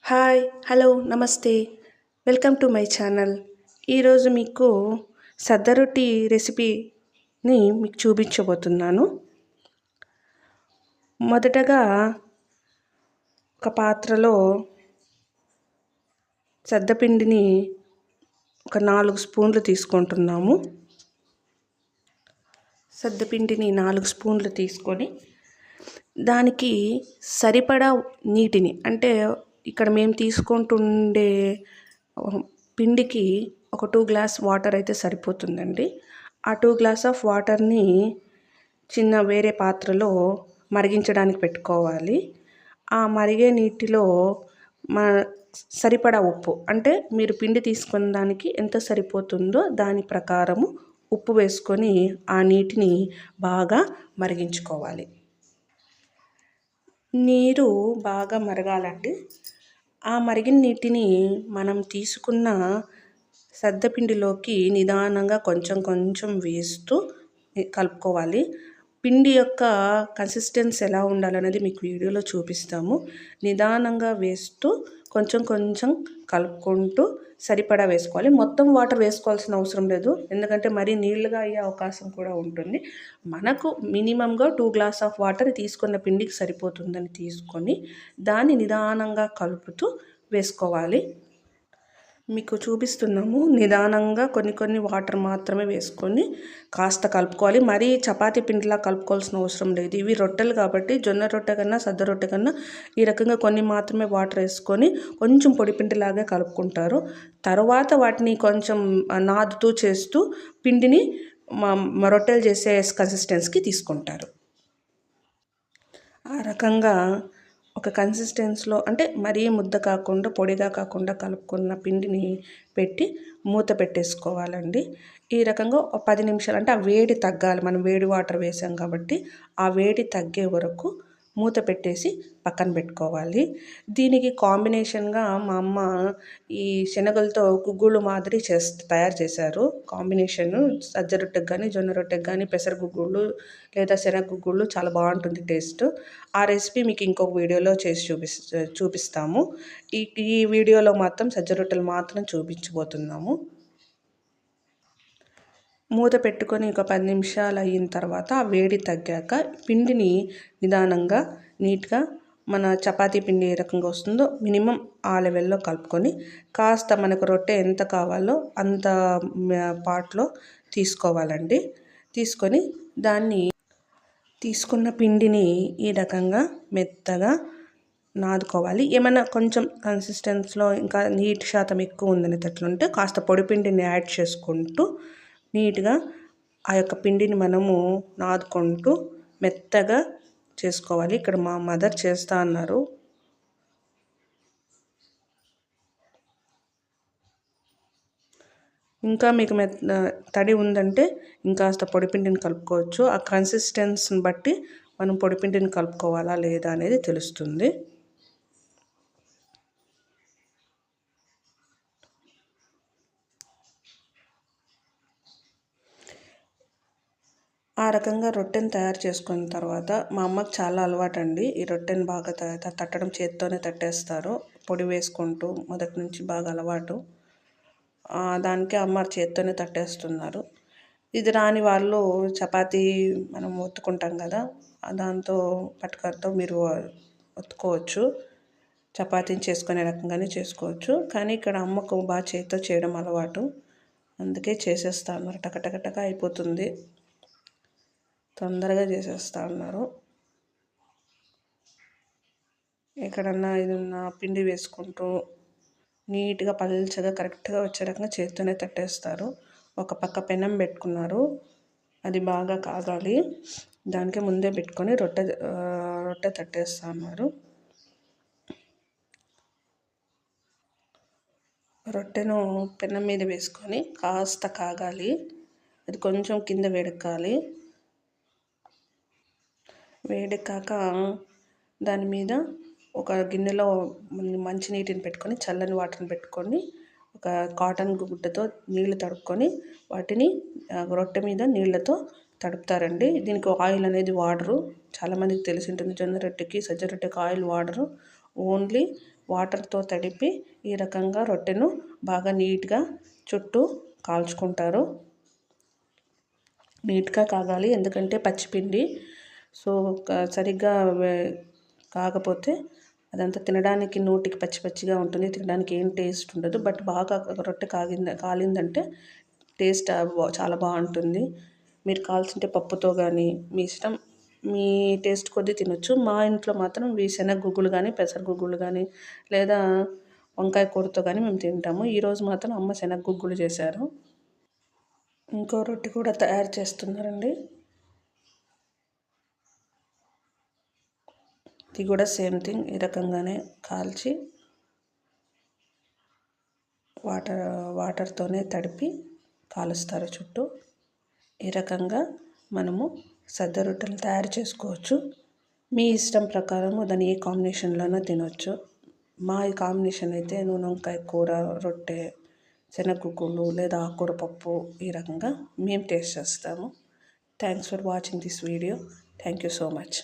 Hi hello నమస్తే welcome to my channel. ఈరోజు మీకు సద్ద రొట్టి రెసిపీని మీకు చూపించబోతున్నాను. మొదటగా ఒక పాత్రలో సద్దపిండిని ఒక 4 స్పూన్లు తీసుకుంటున్నాము. సద్దపిండిని 4 స్పూన్లు తీసుకొని దానికి సరిపడా నీటిని, అంటే ఇక్కడ మేము తీసుకుంటుండే పిండికి ఒక 2 గ్లాస్ వాటర్ అయితే సరిపోతుందండి. ఆ 2 గ్లాస్ ఆఫ్ వాటర్ని చిన్న వేరే పాత్రలో మరిగించడానికి పెట్టుకోవాలి. ఆ మరిగే నీటిలో సరిపడా ఉప్పు, అంటే మీరు పిండి తీసుకున్న దానికి ఎంత సరిపోతుందో దాని ప్రకారము ఉప్పు వేసుకొని ఆ నీటిని బాగా మరిగించుకోవాలి. నీరు బాగా మరగాలండి. ఆ మరిగిన నీటిని మనం తీసుకున్న సద్దపిండిలోకి నిదానంగా కొంచెం కొంచెం వేస్తూ కలుపుకోవాలి. పిండి యొక్క కన్సిస్టెన్సీ ఎలా ఉండాలనేది మీకు వీడియోలో చూపిస్తాము. నిదానంగా వేస్తూ కొంచెం కొంచెం కలుపుకుంటూ సరిపడా వేసుకోవాలి. మొత్తం వాటర్ వేసుకోవాల్సిన అవసరం లేదు, ఎందుకంటే మరీ నీళ్ళుగా అయ్యే అవకాశం కూడా ఉంటుంది. మనకు మినిమంగా 2 గ్లాస్ ఆఫ్ వాటర్ తీసుకున్న పిండికి సరిపోతుందని తీసుకొని దాన్ని నిదానంగా కలుపుతూ వేసుకోవాలి. మీకు చూపిస్తున్నాము. నిదానంగా కొన్ని వాటర్ మాత్రమే వేసుకొని కాస్త కలుపుకోవాలి. మరీ చపాతీ పిండిలా కలుపుకోవాల్సిన అవసరం లేదు. ఇవి రొట్టెలు కాబట్టి జొన్న రొట్టె కన్నా సద్ద రొట్టె కన్నా ఈ రకంగా కొన్ని మాత్రమే వాటర్ వేసుకొని కొంచెం పొడి పిండిలాగా కలుపుకుంటారు. తర్వాత వాటిని కొంచెం నాదుతూ చేస్తూ పిండిని రొట్టెలు చేసే కన్సిస్టెన్సీకి తీసుకుంటారు. ఆ రకంగా ఒక కన్సిస్టెన్సీలో, అంటే మరీ ముద్ద కాకుండా పొడిగా కాకుండా కలుపుకున్న పిండిని పెట్టి మూత పెట్టేసుకోవాలండి. ఈ రకంగా 10 నిమిషాలు, అంటే ఆ వేడి తగ్గాలి. మనం వేడి వాటర్ వేసాం కాబట్టి ఆ వేడి తగ్గే వరకు మూత పెట్టేసి పక్కన పెట్టుకోవాలి. దీనికి కాంబినేషన్గా మా అమ్మ ఈ శనగలతో గుగ్గుళ్ళు మాదిరి తయారు చేశారు. కాంబినేషను సజ్జ రొట్టెకి కానీ జొన్న రొట్టెకి కానీ పెసర గుగ్గుళ్ళు లేదా శనగ గుగ్గుళ్ళు చాలా బాగుంటుంది టేస్ట్. ఆ రెసిపీ మీకు ఇంకొక వీడియోలో చేసి చూపిస్తాము. ఈ వీడియోలో మాత్రం సజ్జ రొట్టెలు మాత్రం చూపించబోతున్నాము. మూత పెట్టుకొని ఒక 10 నిమిషాలు అయిన తర్వాత ఆ వేడి తగ్గాక పిండిని నిదానంగా నీట్గా మన చపాతీ పిండి ఏ రకంగా వస్తుందో మినిమం ఆ లెవెల్లో కలుపుకొని కాస్త మనకు రొట్టె ఎంత కావాలో అంత పాట్లో తీసుకోవాలండి. తీసుకొని దాన్ని తీసుకున్న పిండిని ఈ రకంగా మెత్తగా నాదుకోవాలి. ఏమైనా కొంచెం కన్సిస్టెన్సీలో ఇంకా నీటి శాతం ఎక్కువ ఉందనేటట్లుంటే కాస్త పొడి పిండిని యాడ్ చేసుకుంటూ నీట్గా ఆ యొక్క పిండిని మనము నాదుకుంటూ మెత్తగా చేసుకోవాలి. ఇక్కడ మా మదర్ చేస్తా అన్నారు. ఇంకా మీకు తడి ఉందంటే ఇంకాస్త పొడిపిండిని కలుపుకోవచ్చు. ఆ కన్సిస్టెన్సీని బట్టి మనం పొడిపిండిని కలుపుకోవాలా లేదా అనేది తెలుస్తుంది. ఆ రకంగా రొట్టెని తయారు చేసుకున్న తర్వాత మా అమ్మకి చాలా అలవాటండి. ఈ రొట్టెని బాగా తట్టడం, చేత్తోనే తట్టేస్తారు. పొడి వేసుకుంటూ మొదటి నుంచి బాగా అలవాటు. దానికే అమ్మ చేత్తోనే తట్టేస్తున్నారు. ఇది రాని వాళ్ళు చపాతీ మనం ఒత్తుకుంటాం కదా, దాంతో పట్టుకరతో మీరు ఒత్తుకోవచ్చు. చపాతీని చేసుకునే రకంగానే చేసుకోవచ్చు. కానీ ఇక్కడ అమ్మకు బాగా చేత్తో చేయడం అలవాటు, అందుకే చేసేస్తా అన్నారు. టకటకటక అయిపోతుంది, తొందరగా చేసేస్తా అన్నారు. ఎక్కడన్నా ఏదన్నా పిండి వేసుకుంటూ నీట్గా పల్చగా కరెక్ట్గా వచ్చే రకంగా చేత్తోనే తట్టేస్తారు. ఒక పక్క పెనం పెట్టుకున్నారు, అది బాగా కాగాలి. దానికే ముందే పెట్టుకొని రొట్టె తట్టేస్తా అన్నారు. రొట్టెను పెనం మీద వేసుకొని కాస్త కాగాలి. అది కొంచెం కింద వేడెక్కాలి. వేడెక్కాక దాని మీద ఒక గిన్నెలో మంచినీటిని పెట్టుకొని చల్లని వాటర్ని పెట్టుకొని ఒక కాటన్ గుడ్డతో నీళ్లు తడుపుకొని వాటిని రొట్టె మీద నీళ్ళతో తడుపుతారండి. దీనికి ఆయిల్ అనేది వాడరు. చాలామందికి తెలిసి ఉంటుంది, జొన్న రొట్టెకి సజ్జ రొట్టెకి ఆయిల్ వాడరు. ఓన్లీ వాటర్తో తడిపి ఈ రకంగా రొట్టెను బాగా నీట్గా చుట్టూ కాల్చుకుంటారు. నీట్గా కాగాలి, ఎందుకంటే పచ్చిపిండి. సో సరిగ్గా కాకపోతే అదంతా తినడానికి నోటికి పచ్చి పచ్చిగా ఉంటుంది, తినడానికి ఏం టేస్ట్ ఉండదు. బట్ బాగా రొట్టె కాలిందంటే టేస్ట్ చాలా బాగుంటుంది. మీరు కాల్చుంటే పప్పుతో కానీ మీ ఇష్టం, మీ టేస్ట్ కొద్దీ తినొచ్చు. మా ఇంట్లో మాత్రం శనగ గుగ్గులు కానీ పెసర గుగ్గులు కానీ లేదా వంకాయ కూరతో కానీ మేము తింటాము. ఈరోజు మాత్రం అమ్మ శనగ గుగ్గులు చేశారు. ఇంకో రొట్టె కూడా తయారు చేస్తున్నారండి. ఇది కూడా సేమ్ థింగ్, ఈ రకంగానే కాల్చి వాటర్తోనే తడిపి కాలుస్తారు చుట్టూ. ఈ రకంగా మనము సద్ద రొట్టెలు తయారు చేసుకోవచ్చు. మీ ఇష్టం ప్రకారము దాన్ని ఏ కాంబినేషన్లోనో తినొచ్చు. మా ఈ కాంబినేషన్ అయితే నూనె వంకాయ కూర, రొట్టె, శనగగుగ్గులు లేదా ఆకుకూర పప్పు, ఈ రకంగా మేము టేస్ట్ చేస్తాము. Thanks for watching this video. Thank you so much.